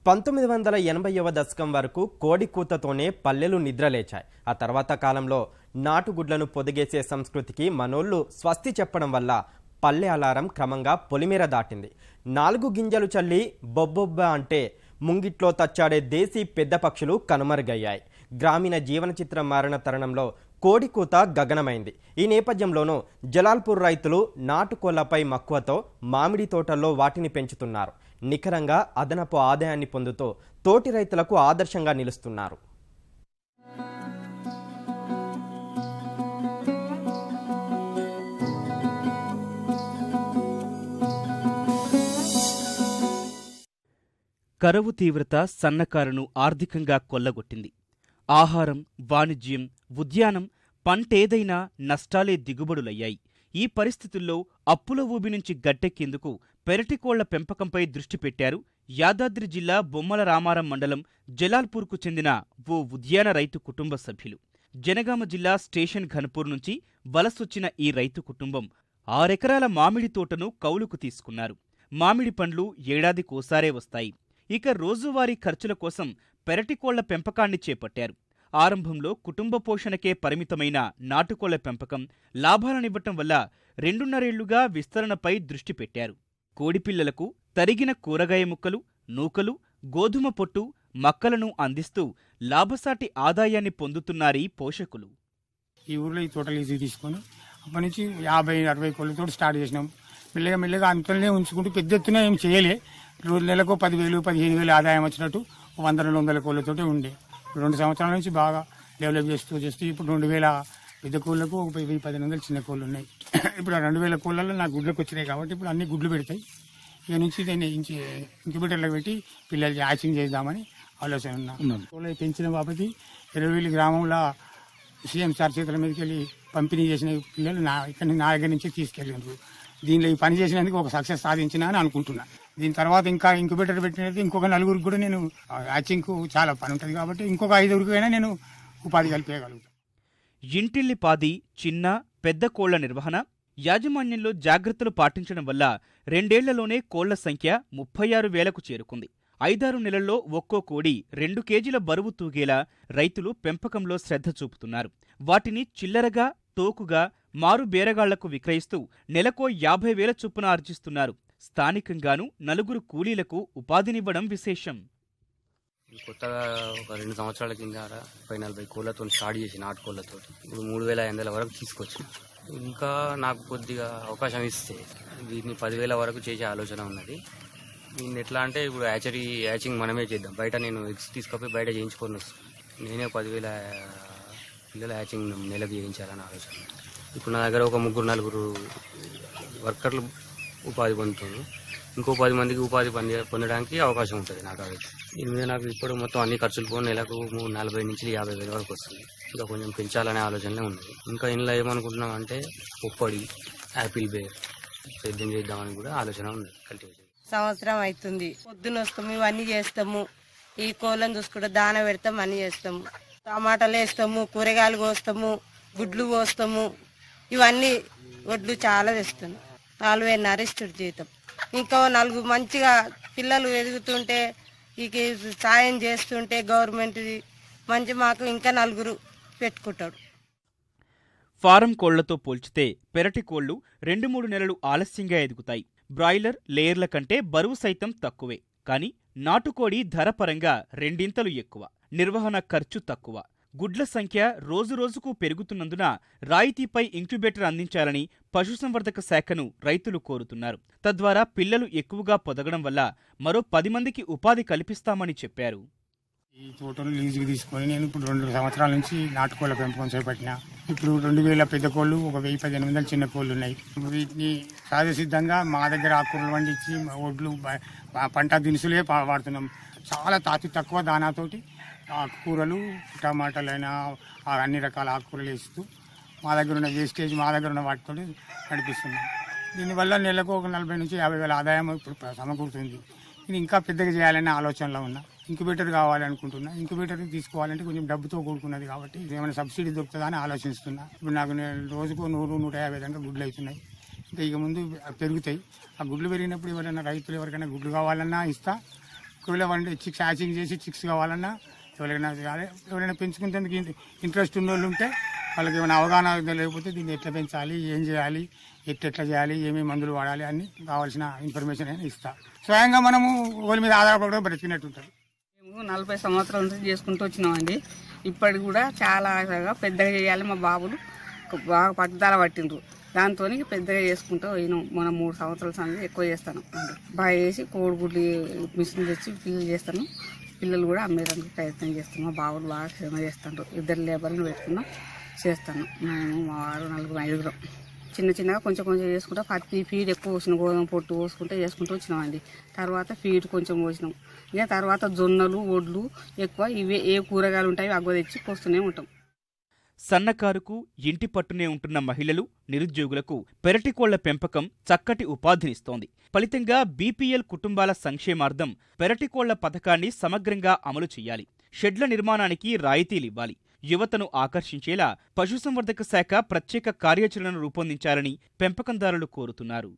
1980వ దశకం వరకు కోడి కూతతోనే పల్లెలు నిద్రలేచాయి. ఆ తర్వాత కాలంలో నాటుగుడ్లను పొదిగేసే సంస్కృతికి మనోళ్లు స్వస్తి చెప్పడం వల్ల పల్లె అలారం క్రమంగా పొలిమేర దాటింది. 4 గింజలు చల్లి బొబ్బొబ్బ అంటే ముంగిట్లో తచ్చాడే దేశీ పెద్ద పక్షులు కనుమరుగయ్యాయి. గ్రామీణ జీవన చిత్రం మారిన తరుణంలో కోడి కూత గగనమైంది. ఈ నేపథ్యంలోనూ జలాల్పూర్ రైతులు నాటుకోళ్లపై మక్కువతో మామిడి తోటల్లో వాటిని పెంచుతున్నారు. నికరంగా అదనపు ఆదాయాన్ని పొందుతూ తోటి రైతులకు ఆదర్శంగా నిలుస్తున్నారు. కరువు తీవ్రత సన్నకారును ఆర్థికంగా కొల్లగొట్టింది. ఆహారం, వాణిజ్యం, ఉద్యానం, పంటేదైనా నష్టాలే దిగుబడులయ్యాయి. ఈ పరిస్థితుల్లో అప్పుల ఊబి నుంచి గట్టెక్కేందుకు పెరటికోళ్ల పెంపకంపై దృష్టి పెట్టారు యాదాద్రి జిల్లా బొమ్మల రామారం మండలం జలాల్పూర్కు చెందిన ఓ ఉద్యాన రైతు కుటుంబ సభ్యులు. జనగామ జిల్లా స్టేషన్ ఘన్పూర్ నుంచి వలసొచ్చిన ఈ రైతు కుటుంబం 6 ఎకరాల మామిడి తోటను కౌలుకు తీసుకున్నారు. మామిడి పండ్లు ఏడాదికోసారే వస్తాయి. ఇక రోజువారీ ఖర్చుల కోసం పెరటికోళ్ల పెంపకాన్ని చేపట్టారు. ఆరంభంలో కుటుంబ పోషణకే పరిమితమైన నాటుకోళ్ల పెంపకం లాభాలనివ్వటం వల్ల 2.5 ఏళ్లుగా విస్తరణపై దృష్టి పెట్టారు. కోడిపిల్లలకు తరిగిన కూరగాయ ముక్కలు, నూకలు, గోధుమ పొట్టు, మక్కలను అందిస్తూ లాభసాటి ఆదాయాన్ని పొందుతున్నారీ పోషకులు. ఈ ఊర్లో ఈ తోటలు ఈజీ తీసుకొని అప్పటి నుంచి 50-60 కోళ్ళతో స్టార్ట్ చేసినాం. మెల్లగా అంతలోనే ఉంచుకుంటూ పెద్ద ఎత్తున ఏం చేయలే. నెలకు 10,000-15,000 ఆదాయం వచ్చినట్టు 100-200 కోళ్ళతోటి ఉండే. 2 సంవత్సరాల నుంచి బాగా డెవలప్ చేస్తూ ఇప్పుడు 2,000 పెద్ద కోళ్ళకు 1,000-1,500 చిన్న కోళ్ళు ఉన్నాయి. ఇప్పుడు 2,000 కోళ్ళలో నాకు గుడ్లకు వచ్చినాయి కాబట్టి ఇప్పుడు అన్ని గుడ్లు పెడతాయి. ఇక నుంచి దాన్ని ఇంక్యుబేటర్లో పెట్టి పిల్లలు హ్యాచింగ్ చేద్దామని ఆలోచన ఉన్నాను. కోళ్ళ పెంచిన బాబతి 20,000 గ్రామంలో సీఎం సార్ చేతుల మీదకి వెళ్ళి పంపిణీ చేసిన పిల్లలు నా దగ్గర నుంచి తీసుకెళ్ళినారు. దీనిలో ఈ పని చేసినందుకు ఒక సక్సెస్ సాధించిన అని అనుకుంటున్నా. దీని తర్వాత ఇంకా ఇంక్యుబేటర్ పెట్టినది ఇంకొక 4 కూడా నేను హ్యాచింగ్కు చాలా పని ఉంటుంది కాబట్టి ఇంకొక 5 నేను ఉపాధి కల్పించగలుగుతాను. ఇంటిల్లిపాది, చిన్న పెద్ద కోళ్ల నిర్వహణ, యాజమాన్యంలో జాగ్రత్తలు పాటించడం వల్ల 2 ఏళ్లలోనే కోళ్ల సంఖ్య 36,000కు చేరుకుంది. 5-6 నెలల్లో ఒక్కో కోడి 2 కేజీల బరువు తూగేలా రైతులు పెంపకంలో శ్రద్ధ చూపుతున్నారు. వాటిని చిల్లరగా, టోకుగా మారు బేరగాళ్లకు విక్రయిస్తూ నెలకో 50,000 చొప్పున ఆర్జిస్తున్నారు. స్థానికంగానూ 4 కూలీలకు ఉపాధినివ్వడం విశేషం. కొత్తగా ఒక 2 సంవత్సరాల కింద 30-40 కోళ్లతో స్టార్ట్ చేసి నాటుకోళ్లతో ఇప్పుడు 3,500 వరకు తీసుకొచ్చిన. ఇంకా నాకు కొద్దిగా అవకాశం ఇస్తే వీటిని 10,000 వరకు చేసే ఆలోచన ఉన్నది. దీన్ని ఎట్లా అంటే ఇప్పుడు హ్యాచింగ్ మనమే చేద్దాం. బయట నేను ఎగ్స్ తీసుకపోయి బయట చేయించుకొని వస్తాను. నేనే 10,000 పిల్లల హ్యాచింగ్ నెలకు చేయించాలని ఆలోచన. ఇప్పుడు నా దగ్గర ఒక 3-4 వర్కర్లు ఉపాధి పొందుతున్నారు. ఇంకో 10 మందికి ఉపాధి పొందడానికి అవకాశం ఉంటుంది నాకు. దీని మీద నాకు ఇప్పుడు మొత్తం అన్ని ఖర్చులు పోయి నెలకు 40,000-50,000 వరకు వస్తుంది. ఇంకా కొంచెం పెంచాలనే ఆలోచనలే ఉన్నది. ఇంకా ఇంట్లో ఏమనుకుంటున్నాం అంటే పొప్పడి, యాపిల్ బేర్ సేద్యం చేద్దామని కూడా ఆలోచన ఉంది. కల్టివేషన్ సంవత్సరం అవుతుంది. పొద్దున వస్తాము, ఇవన్నీ చేస్తాము. ఈ కోళ్ళని చూసుకుంటే దాన పెడతాం, అన్ని చేస్తాము. టమాటాలు వేస్తాము, కూరగాయలు కోస్తాము, గుడ్లు కోస్తాము. ఇవన్నీ వడ్లు చాలా తెస్తాము. 4,500 ఇస్తుంది జీతం. ఇంకా 4 మంచిగా పిల్లలు ఎదుగుతుంటే ఇక సాయం చేస్తుంటే గవర్నమెంట్ మంచి మాకు ఇంకా 4 పెట్టుకుంటాడు. ఫారం కోళ్లతో పోల్చితే పెరటి కోళ్లు 2-3 నెలలు ఆలస్యంగా ఎదుగుతాయి. బ్రాయిలర్, లేయర్ల కంటే బరువు సైతం తక్కువే. కానీ నాటుకోడి ధర పరంగా 2 ఇంతలు ఎక్కువ, నిర్వహణ ఖర్చు తక్కువ. గుడ్ల సంఖ్య రోజురోజుకు పెరుగుతున్నందున రాయితీపై ఇంక్యుబేటర్ అందించాలని పశుసంవర్ధక శాఖను రైతులు కోరుతున్నారు. తద్వారా పిల్లలు ఎక్కువగా పొదగడం వల్ల మరో 10 మందికి ఉపాధి కల్పిస్తామని చెప్పారు. ఈ తోటలు లీజుకి తీసుకొని నేను ఇప్పుడు 2 సంవత్సరాల నుంచి నాటుకోళ్ల పెంపకం చేపట్టిన. ఇప్పుడు 2,000 పెద్ద కోళ్ళు, 1,000-1,800 చిన్న కోళ్ళు ఉన్నాయి. వీటిని సహజసిద్ధంగా మా దగ్గర ఆకుకూరలు పండించి ఒడ్లు, పంట దినుసులే వాడుతున్నాం. చాలా తక్కువ దానాతోటి ఆకుకూరలు, టమాటాలైనా అన్ని రకాల ఆకుకూరలు వేస్తూ మా దగ్గర ఉన్న వేస్టేజ్ మా దగ్గర ఉన్న వాటితో నడిపిస్తున్నాం. దీనివల్ల నెలకు ఒక 40,000-50,000 ఆదాయం ఇప్పుడు సమకూరుతుంది. ఇది ఇంకా పెద్దగా చేయాలనే ఆలోచనలో ఉన్నా. ఇంక్యుబేటర్ కావాలనుకుంటున్నా. ఇంక్యుబేటర్ తీసుకోవాలంటే కొంచెం డబ్బుతో కూడుకున్నది కాబట్టి ఏమైనా సబ్సిడీ దొరుకుతుందా అని ఆలోచిస్తున్నా. ఇప్పుడు నాకు రోజుకు 100-150 దాకా గుడ్లు అవుతున్నాయి. ఇంకా ఇక ముందు పెరుగుతాయి. ఆ గుడ్లు పెరిగినప్పుడు ఎవరైనా రైతులు ఎవరికైనా గుడ్లు కావాలన్నా ఇస్తా. ఒకవేళ చిక్స్ హ్యాచింగ్ చేసి చిక్స్ కావాలన్నా ఎవరైనా పెంచుకునేందుకు ఇంట్రెస్ట్ ఉన్న వాళ్ళు ఉంటే వాళ్ళకి ఏమైనా అవగాహన లేకపోతే దీన్ని ఎట్లా పెంచాలి, ఏం చేయాలి, ఎట్లా చేయాలి, ఏమేమి మందులు వాడాలి అన్ని కావాల్సిన ఇన్ఫర్మేషన్ అయినా ఇస్తా. స్వయంగా మనము వాళ్ళ మీద ఆధారపడడం బ్రతికినట్టు ఉంటుంది. మేము 40 సంవత్సరాల నుంచి చేసుకుంటూ వచ్చినామండి. ఇప్పటికి కూడా చాలా పెద్దగా చేయాలి. మా బాబులు బాగా పట్టుదల పట్టిండ్రు. దాంతో పెద్దగా చేసుకుంటూ పోయినాం. మనం 3 సంవత్సరాల సంగతి ఎక్కువ చేస్తాను. బాగా చేసి కోడిగుడ్లు మిషన్ తెచ్చి పిల్లలు చేస్తాను. పిల్లలు కూడా అమ్మేదానికి ప్రయత్నం చేస్తాను. మా బాబులు బాగా శ్రమ చేస్తాను. 2 లేబర్లు పెట్టుకున్నాం, చేస్తాను. మేము మా వారు 4-5 చిన్నగా కొంచెం చేసుకుంటా పత్తి ఫీడ్ ఎక్కువ పోసిన గోధుమ పొట్టు పోసుకుంటే చేసుకుంటూ వచ్చినామండి. తర్వాత ఫీడ్ కొంచెం పోసినాం. ఇక తర్వాత జొన్నలు, ఒడ్లు ఎక్కువ ఇవే ఏ కూరగాయలు ఉంటాయో అగ్గ తెచ్చి పోస్తూనే ఉంటాం. సన్నకారుకు ఇంటి పట్టునే ఉంటున్న మహిళలు, నిరుద్యోగులకు పెరటికోళ్ల పెంపకం చక్కటి ఉపాధినిస్తోంది. ఫలితంగా బీపీఎల్ కుటుంబాల సంక్షేమార్థం పెరటికోళ్ల పథకాన్ని సమగ్రంగా అమలు చేయాలి. షెడ్ల నిర్మాణానికి రాయితీలివ్వాలి. యువతను ఆకర్షించేలా పశుసంవర్ధక శాఖ ప్రత్యేక కార్యాచరణను రూపొందించాలని పెంపకందారులు కోరుతున్నారు.